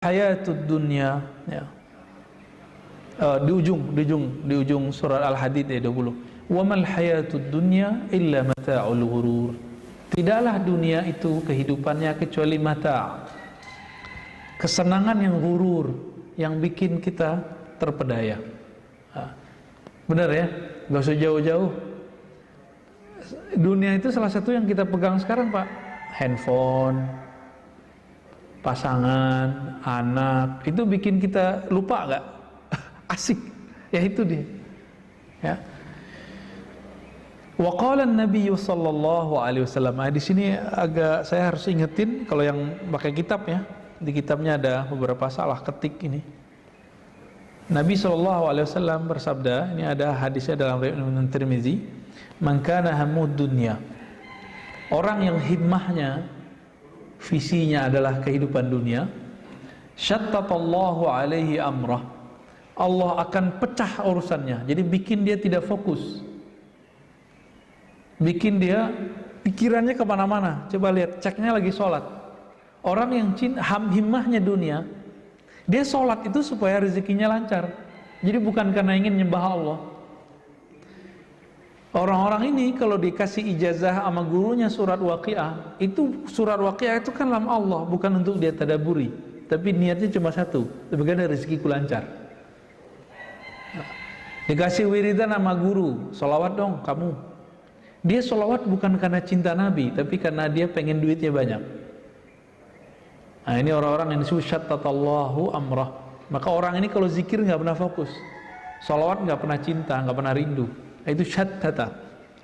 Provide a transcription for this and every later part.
hayatud dunya ya. Di ujung surat Al-Hadid ayat 20. Wa mal hayatud dunya illa mata'ul ghurur. Tidaklah dunia itu kehidupannya kecuali mata', kesenangan yang ghurur, yang bikin kita terpedaya. Benar ya? Gak usah jauh-jauh. Dunia itu salah satu yang kita pegang sekarang, Pak. Handphone, pasangan, anak, itu bikin kita lupa gak? Asik, ya itu dia. Ya. Wa qala an-nabiy sallallahu alaihi wasallam. Di sini agak saya harus ingetin kalau yang pakai kitab ya. Di kitabnya ada beberapa salah ketik ini. Nabi sallallahu alaihi wasallam bersabda, ini ada hadisnya dalam riwayat Tirmizi, "Man kana hammud dunya." Orang yang himmahnya, visinya adalah kehidupan dunia, syattatallahu alaihi amrah. Allah akan pecah urusannya. Jadi bikin dia tidak fokus, bikin dia pikirannya kemana-mana. Coba lihat, ceknya lagi sholat. Orang yang himmahnya dunia, dia sholat itu supaya rezekinya lancar. Jadi bukan karena ingin nyembah Allah. Orang-orang ini kalau dikasih ijazah sama gurunya surat Waqiah, itu surat Waqiah itu kan kalam Allah, bukan untuk dia tadaburi, tapi niatnya cuma satu, bagaimana rezekiku lancar. Dikasih wiridan sama guru, sholawat dong kamu. Dia sholawat bukan karena cinta Nabi, tapi karena dia pengen duitnya banyak. Nah ini orang-orang yang disebut syattatallahu amrah. Maka orang ini kalau zikir nggak pernah fokus, sholawat nggak pernah cinta, nggak pernah rindu. Itu syattata,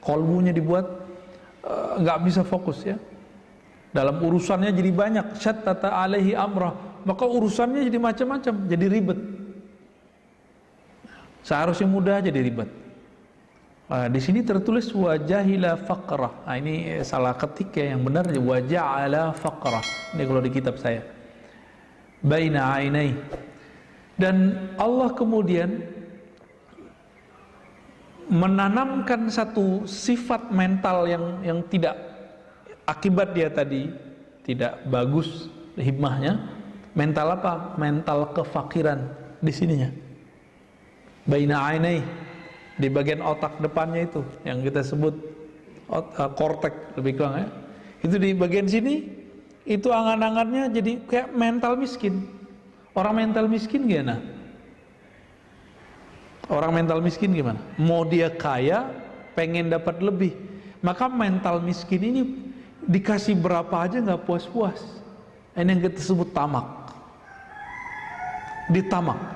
kolbunya dibuat nggak bisa fokus ya. Dalam urusannya jadi banyak, syattata alaihi amrah. Maka urusannya jadi macam-macam, jadi ribet. Seharusnya mudah jadi ribet. Di sini tertulis wajahila faqrah. Nah, ini salah ketik ya, yang benar waja'ala faqrah. Ini kalau di kitab saya. Baina ainai. Dan Allah kemudian menanamkan satu sifat mental yang tidak, akibat dia tadi tidak bagus himmahnya. Mental apa? Mental kefakiran di sininya. Baina ainai, di bagian otak depannya itu yang kita sebut kortek lebih kurang ya. Itu di bagian sini itu angan-angannya jadi kayak mental miskin. Orang mental miskin gimana? Orang mental miskin gimana? Mau dia kaya, pengen dapat lebih. Maka mental miskin ini dikasih berapa aja nggak puas-puas. Ini yang kita sebut tamak. Ditamak.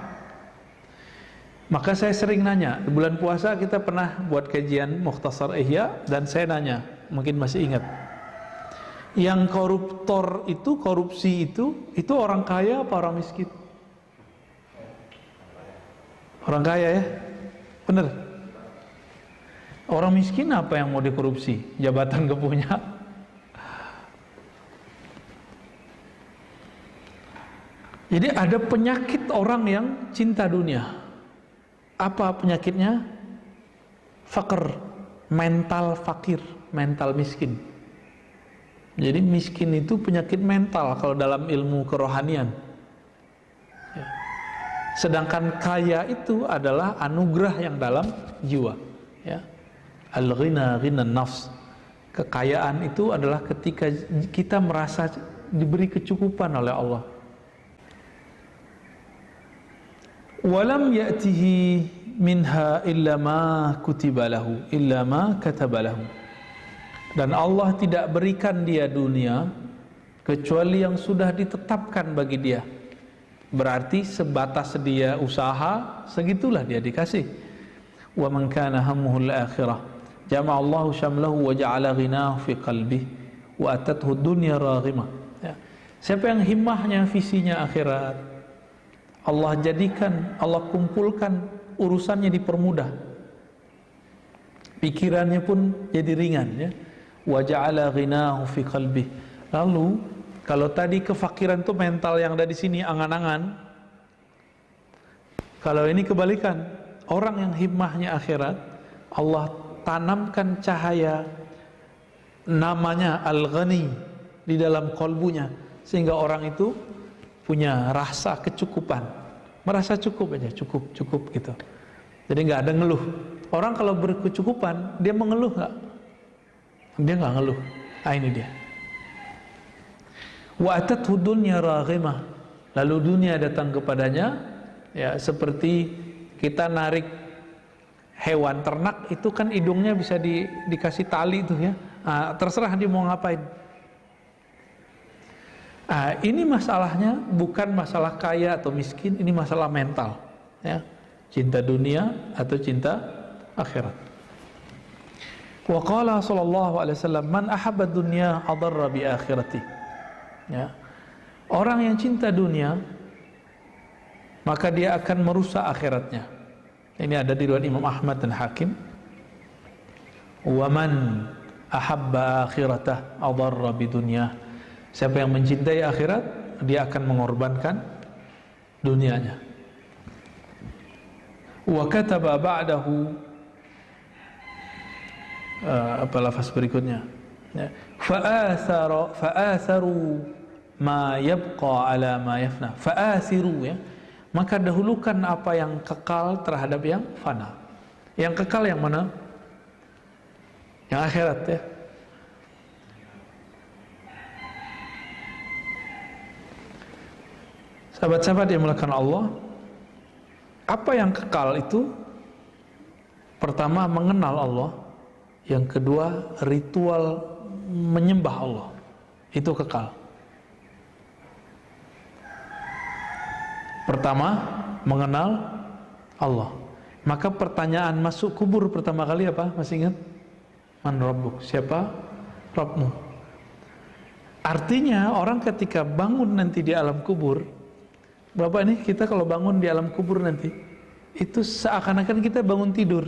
Maka saya sering nanya, di bulan puasa kita pernah buat kajian Mukhtasar Ihya, dan saya nanya, mungkin masih ingat, yang koruptor itu, korupsi itu orang kaya apa orang miskin? Orang kaya ya, bener. Orang miskin apa yang mau dikorupsi? Jabatan kepunya. Jadi ada penyakit orang yang cinta dunia. Apa penyakitnya? Fakir, mental fakir, mental miskin. Jadi miskin itu penyakit mental kalau dalam ilmu kerohanian. Ya. Sedangkan kaya itu adalah anugerah yang dalam jiwa. Ya. Al-ghina ghina nafs. Kekayaan itu adalah ketika kita merasa diberi kecukupan oleh Allah. Walam ya'tihi minha illa ma kutiba lahu, illa ma kataba lahu. Dan Allah tidak berikan dia dunia kecuali yang sudah ditetapkan bagi dia. Berarti sebatas dia usaha, segitulah dia dikasih. Wa man kana hammuhu al-akhirah jama'a Allahu syamlahu wa ja'ala ghinahu fi qalbihi wa atathu dunya raghimah. Ya. Siapa yang himmahnya, visinya akhirat, Allah jadikan, Allah kumpulkan, urusannya dipermudah, pikirannya pun jadi ringan ya. Wa ja'ala ghinahu fi qalbi. Lalu kalau tadi kefakiran itu mental yang ada di sini, angan-angan, kalau ini kebalikan, orang yang himmahnya akhirat, Allah tanamkan cahaya namanya Al-Ghani di dalam kolbunya, sehingga orang itu punya rasa kecukupan, merasa cukup aja, cukup gitu. Jadi nggak ada ngeluh. Orang kalau berkecukupan, dia mengeluh nggak? Dia nggak ngeluh. Ah, ini dia. Wa atathu dunya raghimah. Lalu dunia datang kepadanya, ya seperti kita narik hewan ternak itu kan hidungnya bisa dikasih tali itu ya. Terserah dia mau ngapain. Ini masalahnya bukan masalah kaya atau miskin, ini masalah mental, ya. Cinta dunia atau cinta akhirat. Wa qala sallallahu alaihi wasallam, man ahabba dunya adarra bi akhirati. Ya. Orang yang cinta dunia, maka dia akan merusak akhiratnya. Ini ada di riwayat Imam Ahmad dan Hakim. Wa man ahabba akhiratah adarra bi dunya. Siapa yang mencintai akhirat, dia akan mengorbankan dunianya. Wa kataba ba'dahu, apa lafaz berikutnya? Fa'atharu ma yabqa ala ma yafna. Fa'athiru, ya. Maka dahulukan apa yang kekal terhadap yang fana. Yang kekal yang mana? Yang akhirat, ya. Sahabat-sahabat yang dimuliakan Allah, apa yang kekal itu? Pertama, mengenal Allah. Yang kedua, ritual menyembah Allah. Itu kekal. Pertama, mengenal Allah. Maka pertanyaan masuk kubur pertama kali apa? Masih ingat? Man rabbuk? Siapa Rabbmu? Artinya orang ketika bangun nanti di alam kubur, Bapak nih, kita kalau bangun di alam kubur nanti, itu seakan-akan kita bangun tidur,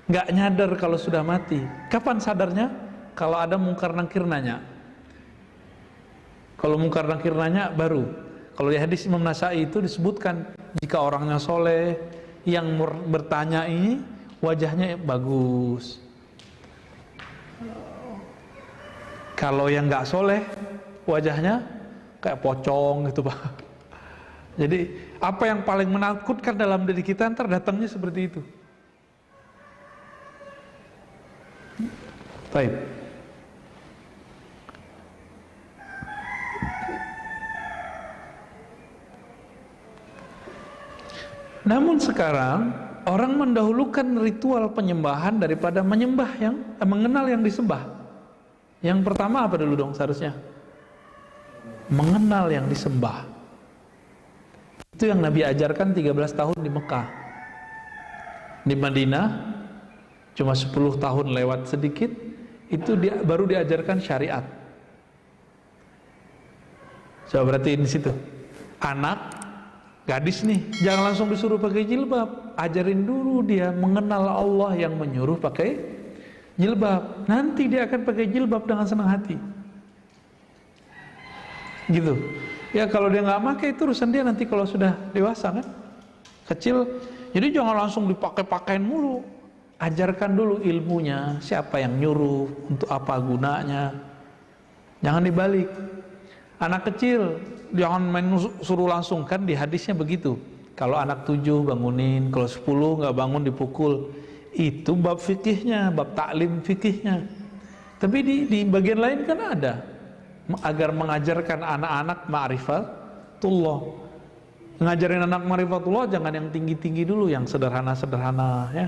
nggak nyadar kalau sudah mati. Kapan sadarnya? Kalau ada mungkar nakir nanya. Kalau mungkar nakir nanya baru. Kalau di hadis Imam Nasai itu disebutkan, jika orangnya soleh, yang bertanya ini wajahnya bagus. Kalau yang nggak soleh, wajahnya kayak pocong gitu, Pak. Jadi apa yang paling menakutkan dalam diri kita ntar datangnya seperti itu. Baik. Namun sekarang orang mendahulukan ritual penyembahan daripada menyembah yang mengenal yang disembah. Yang pertama apa dulu dong seharusnya? Mengenal yang disembah. Itu yang Nabi ajarkan 13 tahun di Mekah. Di Madinah cuma 10 tahun lewat sedikit, itu baru diajarkan syariat. Coba berarti di situ. Anak, gadis nih, jangan langsung disuruh pakai jilbab. Ajarin dulu dia mengenal Allah yang menyuruh pakai jilbab. Nanti dia akan pakai jilbab dengan senang hati. Gitu. Ya kalau dia nggak pakai itu urusan dia nanti kalau sudah dewasa kan, kecil. Jadi jangan langsung dipakai-pakein mulu. Ajarkan dulu ilmunya, siapa yang nyuruh, untuk apa gunanya. Jangan dibalik. Anak kecil jangan main suruh langsung, kan di hadisnya begitu. Kalau anak 7 bangunin, kalau 10 nggak bangun dipukul. Itu bab fikihnya, bab taklim fikihnya. Tapi di bagian lain kan ada, agar mengajarkan anak-anak ma'rifatullah. Ngajarin anak ma'rifatullah jangan yang tinggi-tinggi dulu, yang sederhana-sederhana, ya.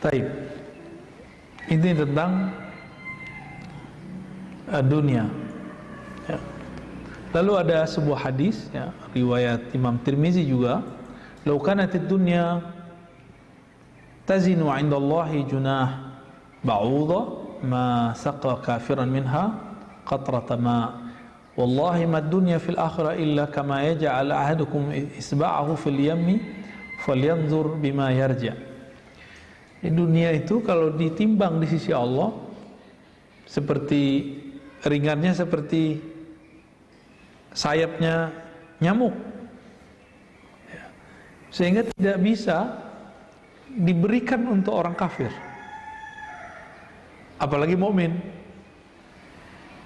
Baik. Ini tentang dunia, ya. Lalu ada sebuah hadis, ya, riwayat Imam Tirmizi juga, "Lau kanatid dunya tazinu 'indallahi junah ba'udha ma saqa kafiran minha qatrata ma wallahi ma dunya fil akhirah illa kama yaj'al ahadukum isba'ahu fil yammi falyanzur bima yarja." Di dunia itu kalau ditimbang di sisi Allah seperti ringannya seperti sayapnya nyamuk, sehingga tidak bisa diberikan untuk orang kafir, apalagi mukmin.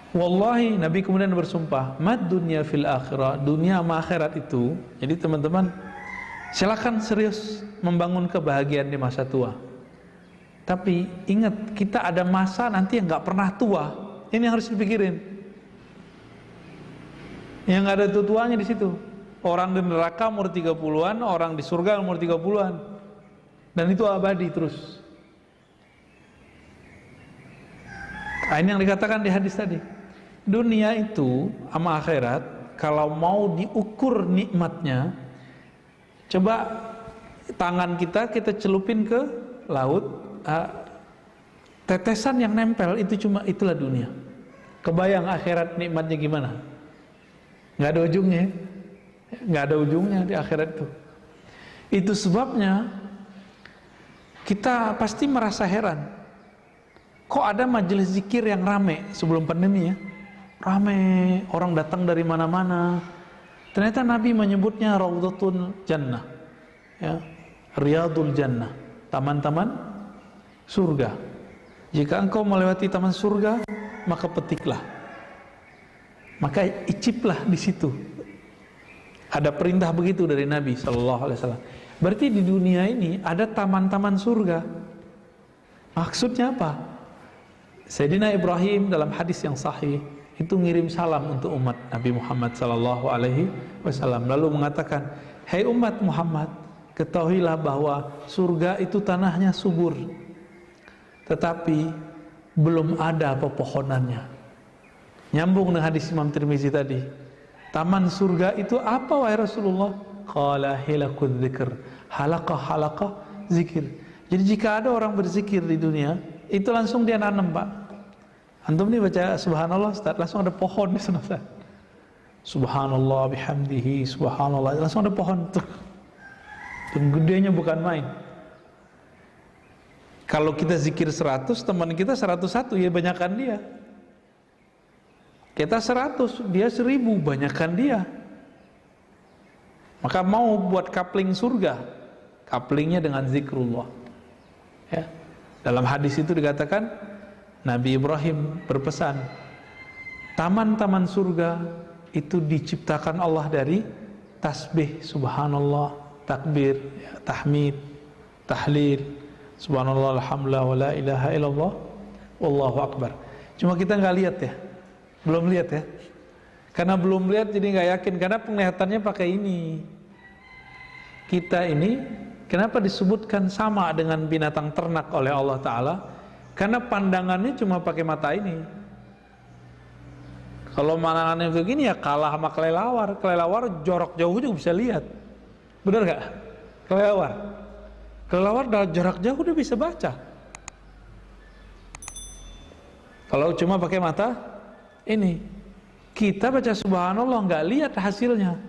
Wallahi, Nabi kemudian bersumpah, mad dunya fil akhirah, dunia sama akhirat itu. Jadi teman-teman, silakan serius membangun kebahagiaan di masa tua. Tapi ingat, kita ada masa nanti yang nggak pernah tua. Ini yang harus dipikirin. Yang nggak ada tuanya di situ. Orang di neraka umur 30-an, orang di surga umur 30-an. Dan itu abadi terus. Nah, ini yang dikatakan di hadis tadi. Dunia itu sama akhirat, kalau mau diukur nikmatnya, coba tangan kita celupin ke laut, tetesan yang nempel itulah dunia. Kebayang akhirat nikmatnya gimana? Nggak ada ujungnya, nggak ada ujungnya di akhirat itu. Itu sebabnya kita pasti merasa heran. Kok ada majelis zikir yang rame sebelum pandemi ya? Rame, orang datang dari mana-mana. Ternyata Nabi menyebutnya Raudhatul Jannah, ya, Riyadul Jannah, taman-taman surga. Jika engkau melewati taman surga, maka petiklah, maka iciplah di situ. Ada perintah begitu dari Nabi Sallallahu Alaihi Wasallam. Berarti di dunia ini ada taman-taman surga. Maksudnya apa? Sayyidina Ibrahim dalam hadis yang sahih itu ngirim salam untuk umat Nabi Muhammad Sallallahu Alaihi Wasallam, lalu mengatakan, hai umat Muhammad, ketahuilah bahwa surga itu tanahnya subur, tetapi belum ada pepohonannya. Nyambung dengan hadis Imam Tirmizi tadi. Taman surga itu apa wahai Rasulullah? Qala hilaqud dzikr, halaqah zikir. Jadi jika ada orang berzikir di dunia, itu langsung dia nanam, Pak. Antum nih baca subhanallah Ustaz, langsung ada pohon di sana Ustaz. Subhanallah bihamdihi, subhanallah, langsung ada pohon tuh. Dan gedenya bukan main. Kalau kita zikir 100, teman kita 101, ya banyakkan dia. Kita 100, dia 1000, banyakkan dia. Maka mau buat coupling surga, couplingnya dengan zikrullah. Ya. Dalam hadis itu dikatakan, Nabi Ibrahim berpesan, taman-taman surga itu diciptakan Allah dari tasbih, subhanallah, takbir, ya, tahmid, tahlil, subhanallah, alhamdulillah, wa la ilaha illallah, wallahu akbar. Cuma kita nggak lihat ya, belum lihat ya. Karena belum lihat jadi nggak yakin, karena penglihatannya pakai ini. Kita ini kenapa disebutkan sama dengan binatang ternak oleh Allah Ta'ala? Karena pandangannya cuma pakai mata ini. Kalau pandangannya begini ya kalah sama kelelawar. Kelelawar jorok jauh juga bisa lihat. Benar gak? Kelelawar dari jarak jauh udah bisa baca. Kalau cuma pakai mata ini, kita baca subhanallah nggak lihat hasilnya,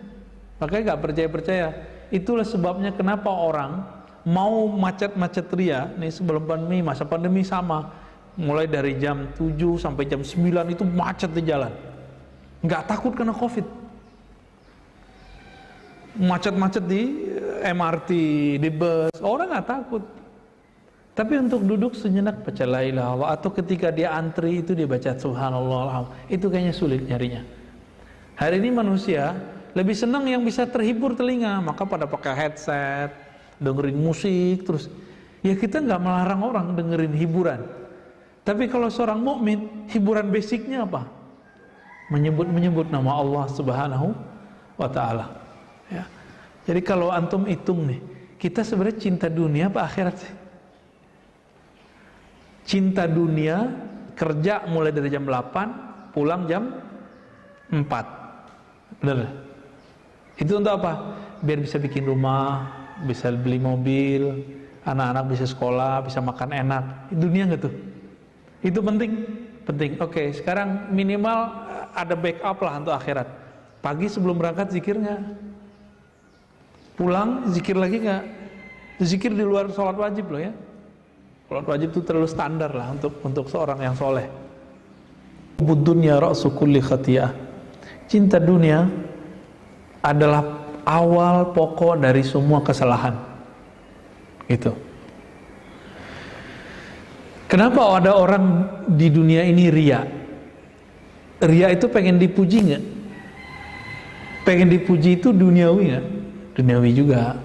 makanya nggak percaya. Itulah sebabnya kenapa orang mau macet-macet ria nih sebelum pandemi, masa pandemi sama, mulai dari jam 7 sampai jam 9 itu macet di jalan, nggak takut kena covid. Macet-macet di MRT, di bus, orang nggak takut. Tapi untuk duduk sejenak baca la ilaha illallah, atau ketika dia antri itu dia baca subhanallah, itu kayaknya sulit nyarinya. Hari ini manusia lebih senang yang bisa terhibur telinga, maka pada pakai headset, dengerin musik terus. Ya kita nggak melarang orang dengerin hiburan. Tapi kalau seorang mukmin, hiburan basicnya apa? Menyebut nama Allah Subhanahu wa taala. Ya. Jadi kalau antum hitung nih, kita sebenarnya cinta dunia apa akhirat sih? Cinta dunia, kerja mulai dari jam 8, pulang jam 4. Benar? Itu untuk apa? Biar bisa bikin rumah, bisa beli mobil, anak-anak bisa sekolah, bisa makan enak. Dunia nggak tuh? Itu penting. Oke, sekarang minimal ada backup lah untuk akhirat. Pagi sebelum berangkat zikir nggak? Pulang zikir lagi nggak? Zikir di luar sholat wajib loh ya. Sholat wajib itu terlalu standar lah untuk seorang yang soleh. Dunya ra'su kulli khatiyah. Cinta dunia adalah awal pokok dari semua kesalahan. Gitu. Kenapa ada orang di dunia ini ria? Ria itu pengen dipuji nggak? Pengen dipuji itu duniawi nggak? Duniawi juga.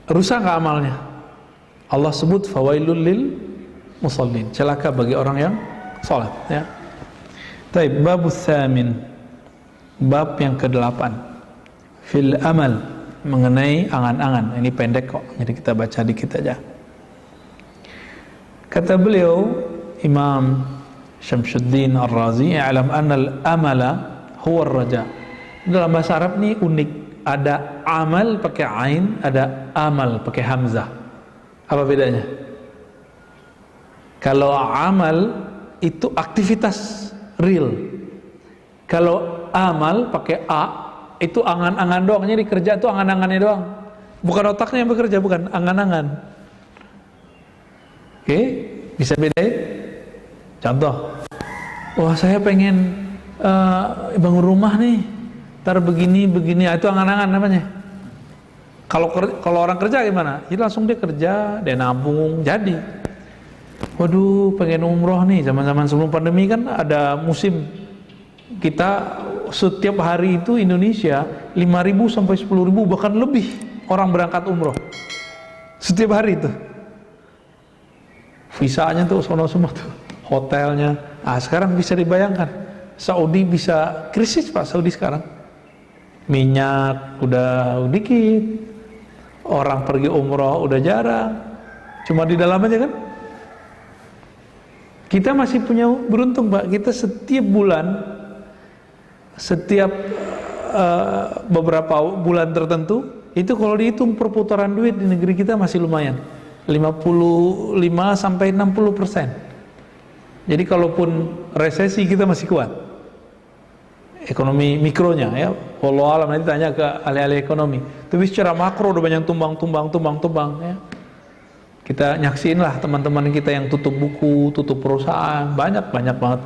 Rusak nggak amalnya? Allah sebut fawailul lil musallin, celaka bagi orang yang salat, ya. Taib, babus tsamin, bab yang ke-8, fil amal, mengenai angan-angan. Ini pendek kok, jadi kita baca dikit aja. Kata beliau Imam Syamsuddin Ar-Razi, "I'lam anna al-amala huwa ar-raja." Dalam bahasa Arab ini unik, ada amal pakai ain, ada amal pakai hamzah. Apa bedanya? Kalau amal itu aktivitas real. Kalau amal pakai a itu angan-angan doang. Jadi kerja itu angan-angannya doang. Bukan otaknya yang bekerja, bukan, angan-angan. Oke, bisa bedain? Contoh, wah saya pengen bangun rumah nih, ntar begini, itu angan-angan namanya. Kalau orang kerja gimana? Jadi langsung dia kerja, dia nabung, jadi. Waduh, pengen umroh nih, zaman-zaman sebelum pandemi kan ada musim. Kita setiap hari itu Indonesia 5.000 sampai 10.000 bahkan lebih orang berangkat umroh. Setiap hari itu. Visanya tuh sono semua tuh, hotelnya. Sekarang bisa dibayangkan, Saudi bisa krisis Pak, Saudi sekarang. Minyak udah dikit, orang pergi umroh udah jarang, cuma di dalam aja kan. Kita masih punya beruntung Pak, kita setiap bulan, setiap beberapa bulan tertentu, itu kalau dihitung perputaran duit di negeri kita masih lumayan, 55-60%. Jadi kalaupun resesi kita masih kuat, ekonomi mikronya, ya. Wallahu alam, nanti tanya ke ahli-ahli ekonomi. Tapi secara makro udah banyak tumbang, ya. Kita nyaksiin lah teman-teman kita yang tutup buku, tutup perusahaan, banyak banget.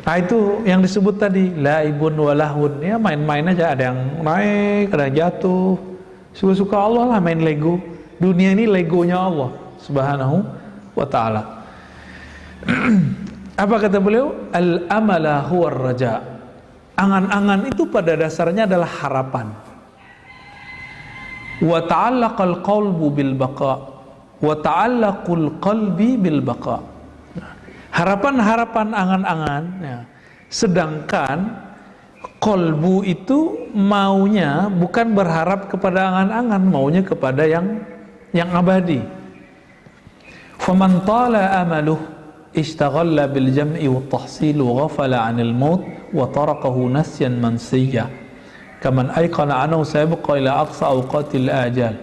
Nah itu yang disebut tadi laibun walahun, ya main-main aja, ada yang naik, ada yang jatuh. Suka-suka Allah lah main Lego. Dunia ini Legonya Allah Subhanahu wa ta'ala. Apa kata beliau? Al-amala huwa ar-raja. Angan-angan itu pada dasarnya adalah harapan. Wa ta'allaqal qalbu bil baqa. Wa ta'allaqul qalbi bil baqa. Harapan-harapan angan-angan, ya. Sedangkan qalbu itu maunya bukan berharap kepada angan-angan, maunya kepada yang abadi. Faman tala amaluh ishtaghala bil jam'i wat tahsil wa ghafala 'anil maut wa tarakahu nasyan mansiyya kaman ayqana annahu sayabqa ila aqsa awqatil ajal.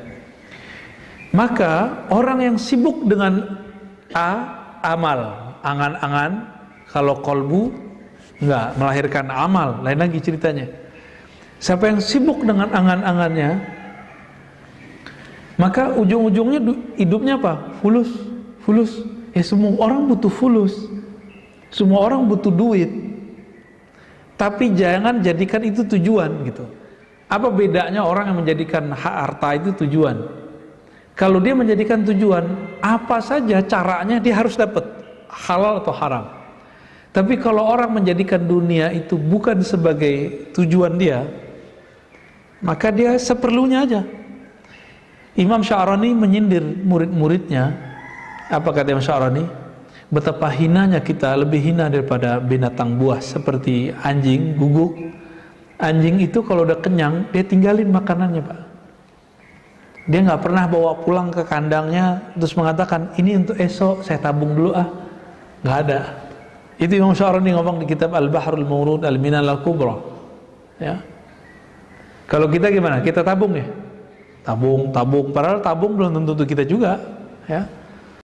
Maka orang yang sibuk dengan amal, angan-angan, kalau kolbu enggak melahirkan amal, lain lagi ceritanya. Siapa yang sibuk dengan angan-angannya, maka ujung-ujungnya hidupnya apa? Fulus. Ya semua orang butuh fulus, semua orang butuh duit. Tapi jangan jadikan itu tujuan gitu. Apa bedanya orang yang menjadikan harta itu tujuan? Kalau dia menjadikan tujuan, apa saja caranya dia harus dapat, halal atau haram. Tapi kalau orang menjadikan dunia itu bukan sebagai tujuan dia, maka dia seperlunya aja. Imam Sya'rani menyindir murid-muridnya. Apa kata Imam Sya'rani? Betapa hinanya kita, lebih hina daripada binatang buas seperti anjing, guguk. Anjing itu kalau udah kenyang, dia tinggalin makanannya Pak. Dia nggak pernah bawa pulang ke kandangnya terus mengatakan ini untuk esok, saya tabung dulu nggak ada. Itu Imam Sya'rani ngomong di kitab Al-Bahrul Mawrud Al-Minal Al-Kubra, ya. Kalau kita gimana? Kita tabung ya? Tabung, padahal tabung belum tentu untuk kita juga, ya.